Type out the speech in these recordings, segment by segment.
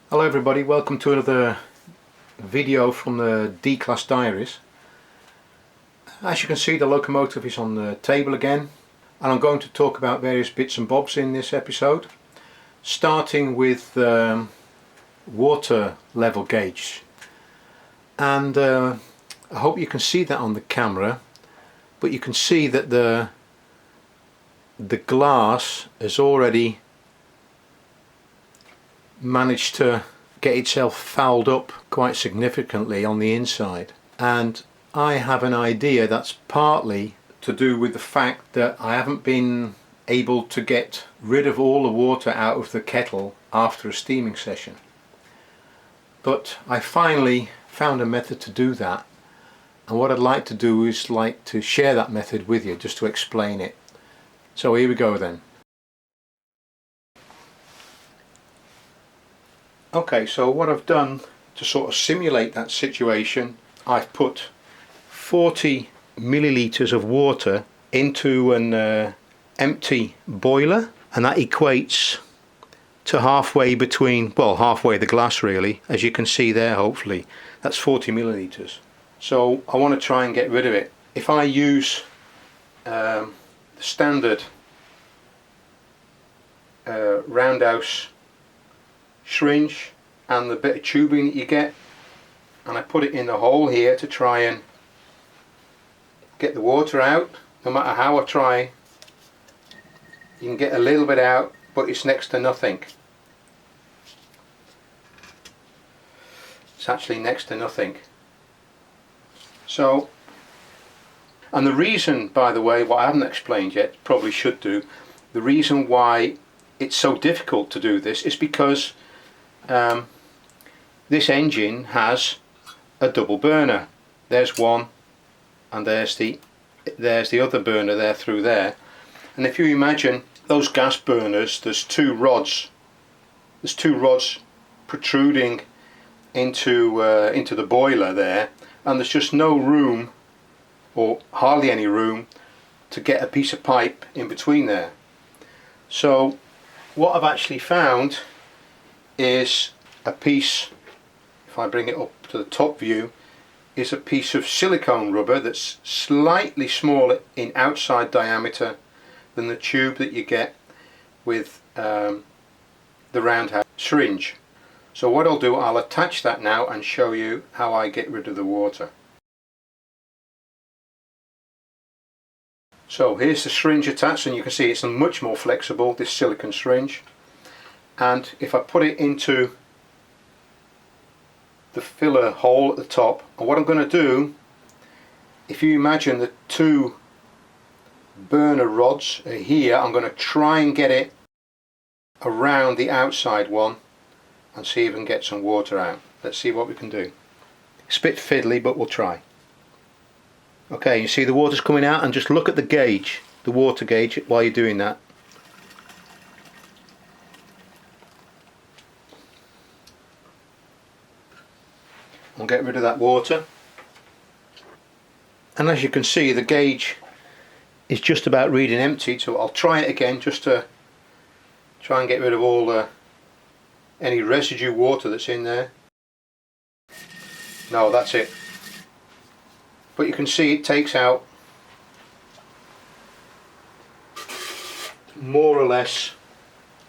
Hello everybody, welcome to another video from the D-Class Diaries. As you can see, the locomotive is on the table again, and I'm going to talk about various bits and bobs in this episode, starting with water level gauge. And I hope you can see that on the camera, but you can see that the glass has already managed to get itself fouled up quite significantly on the inside, and I have an idea that's partly to do with the fact that I haven't been able to get rid of all the water out of the kettle after a steaming session. But I finally found a method to do that, and what I'd like to do is to share that method with you, just to explain it. So here we go then. Okay, so what I've done to sort of simulate that situation, I've put 40 millilitres of water into an empty boiler, and that equates to halfway between, well, halfway the glass really, as you can see there. Hopefully that's 40 millilitres. So I want to try and get rid of it. If I use the standard roundhouse syringe and the bit of tubing that you get, and I put it in the hole here to try and get the water out. No matter how I try, you can get a little bit out, but it's next to nothing. It's actually next to nothing. So, and the reason, by the way, what I haven't explained yet, probably should do, the reason why it's so difficult to do this is because this engine has a double burner. There's one, and there's the other burner there through there. And if you imagine those gas burners, there's two rods protruding into the boiler there, and there's just no room, or hardly any room, to get a piece of pipe in between there. So what I've actually found is a piece, if I bring it up to the top view, is a piece of silicone rubber that's slightly smaller in outside diameter than the tube that you get with the roundhouse syringe. So what I'll do, I'll attach that now and show you how I get rid of the water. So here's the syringe attached, and you can see it's much more flexible, this silicone syringe. And if I put it into the filler hole at the top, and what I'm going to do, if you imagine the two burner rods are here, I'm going to try and get it around the outside one and see if we can get some water out. Let's see what we can do. It's a bit fiddly, but we'll try. Okay, you see the water's coming out, and just look at the gauge, the water gauge, while you're doing that. I'll get rid of that water, and as you can see, the gauge is just about reading empty, so I'll try it again just to try and get rid of all any residue water that's in there. No, that's it. But you can see it takes out more or less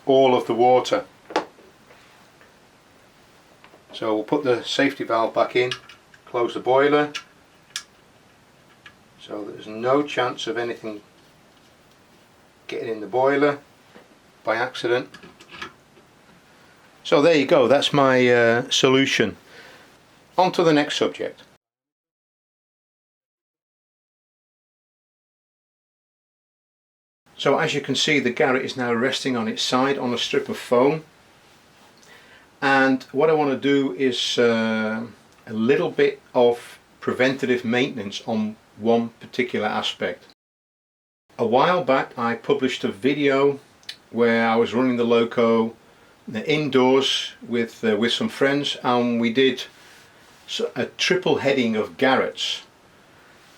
all of the water. So we'll put the safety valve back in, close the boiler, so there's no chance of anything getting in the boiler by accident. So there you go, that's my solution. On to the next subject. So as you can see, the Garratt is now resting on its side on a strip of foam. And what I want to do is a little bit of preventative maintenance on one particular aspect. A while back I published a video where I was running the loco indoors with some friends, and we did a triple heading of Garratts.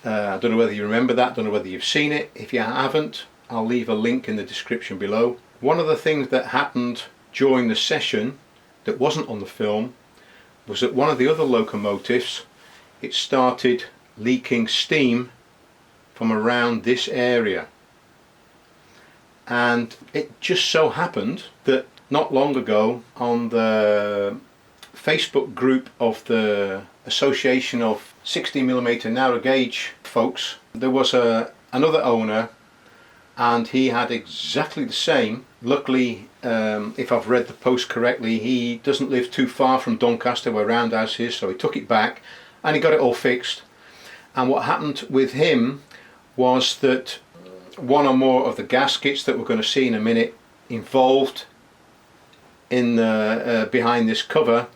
I don't know whether you remember that, don't know whether you've seen it. If you haven't, I'll leave a link in the description below. One of the things that happened during the session that wasn't on the film was that one of the other locomotives, it started leaking steam from around this area, and it just so happened that not long ago on the Facebook group of the Association of 60mm narrow gauge folks, there was another owner, and he had exactly the same. Luckily, if I've read the post correctly, he doesn't live too far from Doncaster where Roundhouse is, so he took it back and he got it all fixed. And what happened with him was that one or more of the gaskets that we're going to see in a minute involved in behind this cover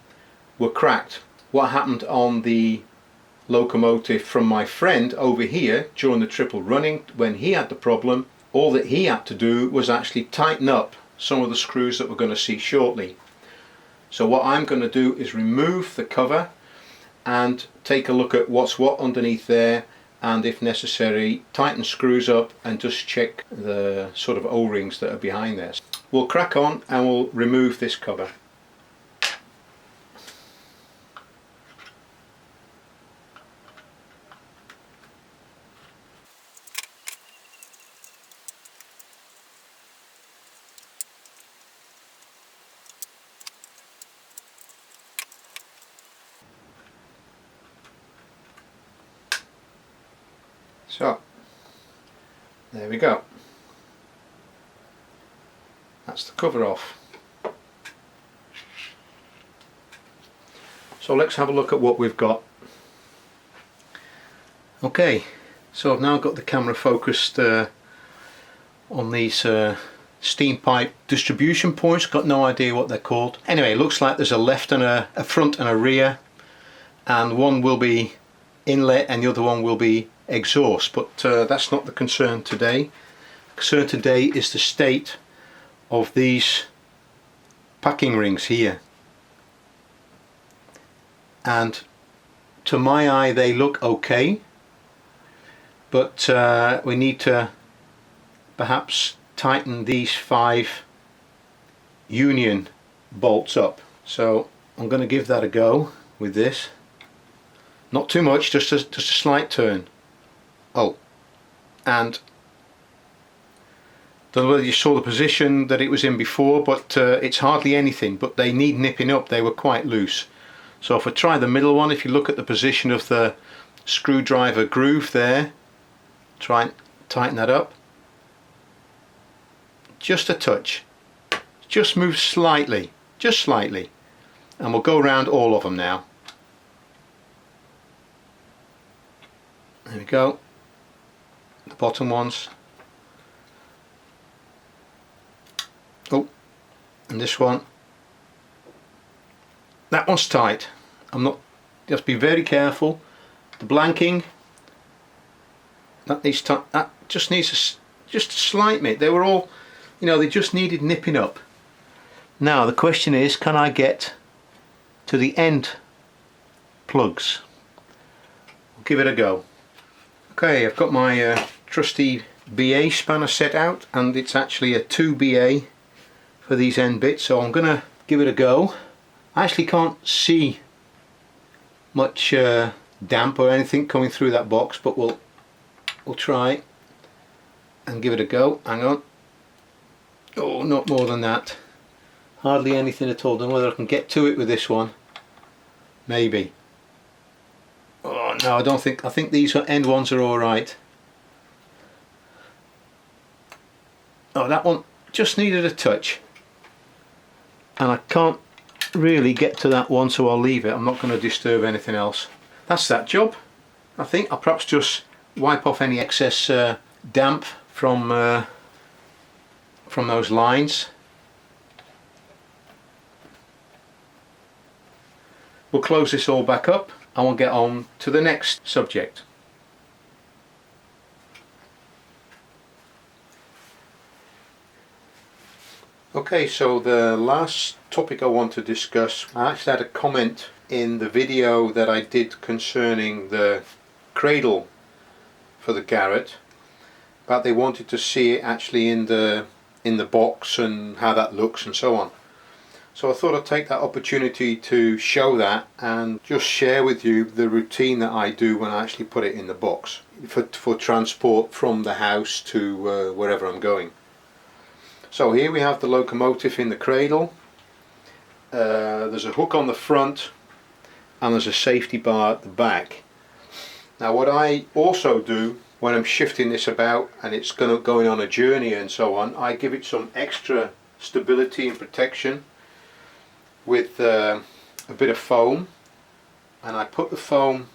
were cracked. What happened on the locomotive from my friend over here during the triple running, when he had the problem, all that he had to do was actually tighten up some of the screws that we're going to see shortly. So what I'm going to do is remove the cover and take a look at what's what underneath there, and if necessary tighten screws up and just check the sort of O-rings that are behind there. We'll crack on and we'll remove this cover. So there we go, that's the cover off. So let's have a look at what we've got. Okay, so I've now got the camera focused on these steam pipe distribution points. Got no idea what they're called. Anyway, it looks like there's a left and a front and a rear, and one will be inlet and the other one will be exhaust, but that's not the concern today. The concern today is the state of these packing rings here, and to my eye they look okay, but we need to perhaps tighten these 5 union bolts up. So I'm going to give that a go with this. Not too much, just a slight turn. Oh, and don't know whether you saw the position that it was in before, but it's hardly anything, but they need nipping up. They were quite loose. So if I try the middle one, if you look at the position of the screwdriver groove there, try and tighten that up. Just a touch. Just move slightly, just slightly. And we'll go around all of them now. There we go. The bottom ones. Oh, and this one. That one's tight. Just be very careful. The blanking. That needs that just needs just a slight bit. They were all, you know, they just needed nipping up. Now the question is, can I get to the end plugs? We'll give it a go. Okay, I've got my trusty BA spanner set out, and it's actually a 2 BA for these end bits, so I'm gonna give it a go. I actually can't see much damp or anything coming through that box, but we'll try and give it a go. Hang on. Oh, not more than that. Hardly anything at all. Don't know whether I can get to it with this one. Maybe. Oh no, I don't think. I think these end ones are all right. Oh, that one just needed a touch, and I can't really get to that one, so I'll leave it. I'm not going to disturb anything else. That's that job. I think I'll perhaps just wipe off any excess damp from those lines. We'll close this all back up and we'll get on to the next subject. Okay, so the last topic I want to discuss, I actually had a comment in the video that I did concerning the cradle for the Garratt, but they wanted to see it actually in the box and how that looks and so on. So I thought I'd take that opportunity to show that and just share with you the routine that I do when I actually put it in the box for transport from the house to wherever I'm going. So here we have the locomotive in the cradle. There's a hook on the front and there's a safety bar at the back. Now what I also do when I'm shifting this about and it's going on a journey and so on, I give it some extra stability and protection with a bit of foam, and I put the foam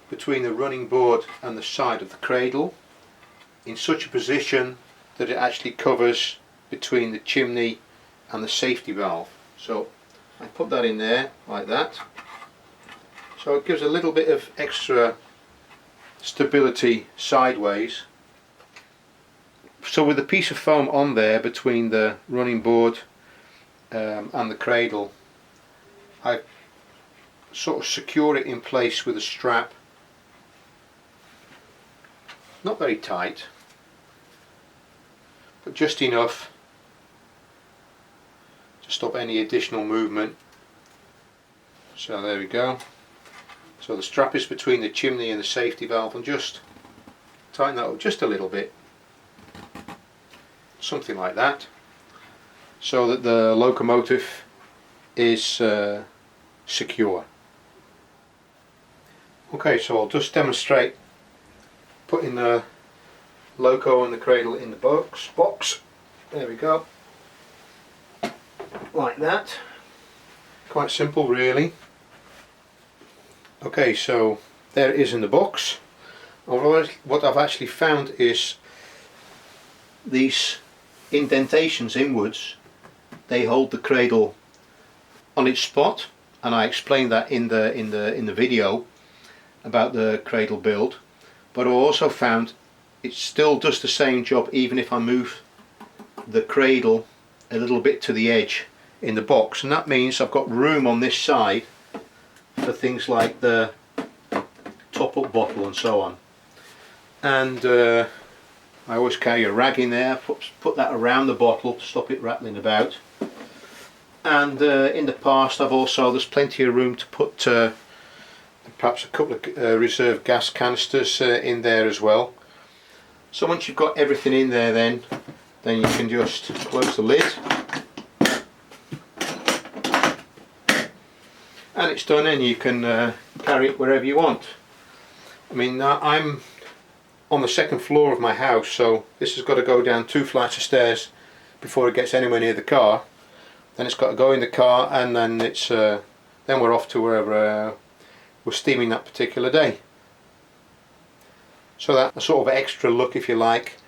between the running board and the side of the cradle in such a position that it actually covers between the chimney and the safety valve. So I put that in there like that, so it gives a little bit of extra stability sideways. So with a piece of foam on there between the running board and the cradle, I sort of secure it in place with a strap, not very tight but just enough to stop any additional movement. So there we go. So the strap is between the chimney and the safety valve, and just tighten that up just a little bit, something like that, so that the locomotive is secure. Okay, so I'll just demonstrate putting the loco and the cradle in the box. There we go, like that. Quite simple really. Okay, so there it is in the box. What I've actually found is these indentations inwards, they hold the cradle on its spot, and I explained that in the video about the cradle build. But I also found it still does the same job even if I move the cradle a little bit to the edge in the box, and that means I've got room on this side for things like the top-up bottle and so on. And I always carry a rag in there, put that around the bottle to stop it rattling about. And in the past there's plenty of room to put perhaps a couple of reserve gas canisters in there as well. So once you've got everything in there, then you can just close the lid and it's done, and you can carry it wherever you want. I mean, I'm on the second floor of my house, so this has got to go down 2 flights of stairs before it gets anywhere near the car. Then it's got to go in the car, and then it's then we're off to wherever we're steaming that particular day. So that's a sort of extra look, if you like,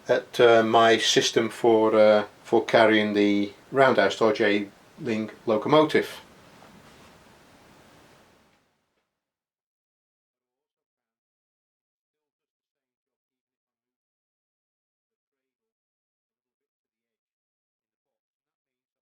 at my system for carrying the roundhouse Dodge A-Ling locomotive.